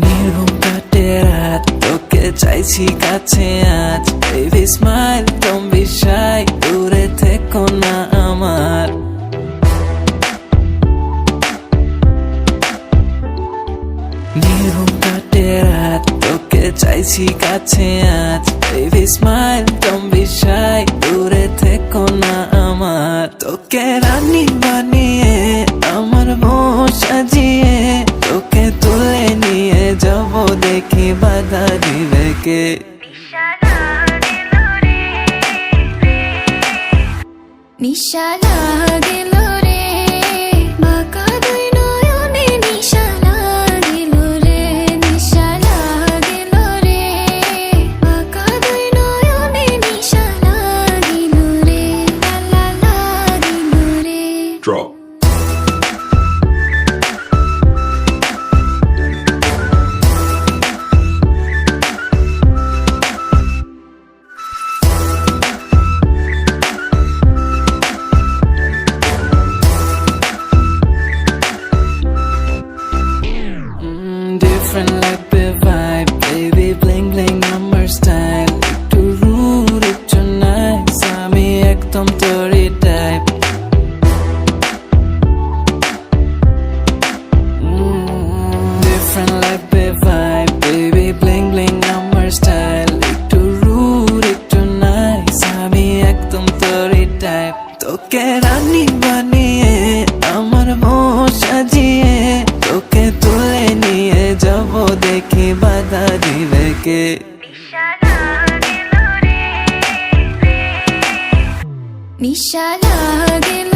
নির্ঘুম কাটে রাত, তোকে চাইছি কাছে আজ। Baby smile, don't be shy, দূরে থেকো না আমার। নির্ঘুম কাটে রাত, তোকে চাইছি কাছে আজ। Baby smile, don't be shy, দূরে থেকো না আমার। তোকে রানী বানিয়ে আমার বউ সাজিয়ে, তোকে তুলে নিয়ে যাব দেখি বাধা দিবে কে। নিশা লাগিল রে, বাঁকা দুই নয়নে নিশা লাগিল রে, নিশা লাগিল রে, বাঁকা দুই নয়নে নিশা লাগিল রে, লা লাগিল রে। Drop. Different like the vibe, baby bling bling আমার style. একটু rude, একটু nice, আমি একদম তোরই type. Different like the vibe, baby bling bling আমার style. একটু rude, একটু nice, আমি একদম তোরই type. তোকে রানী বানিয়ে আমার বউ সাজিয়ে, তোকে তুলে নিয়ে যাব দেখি বাধা দিবে কে। নিশা লাগিল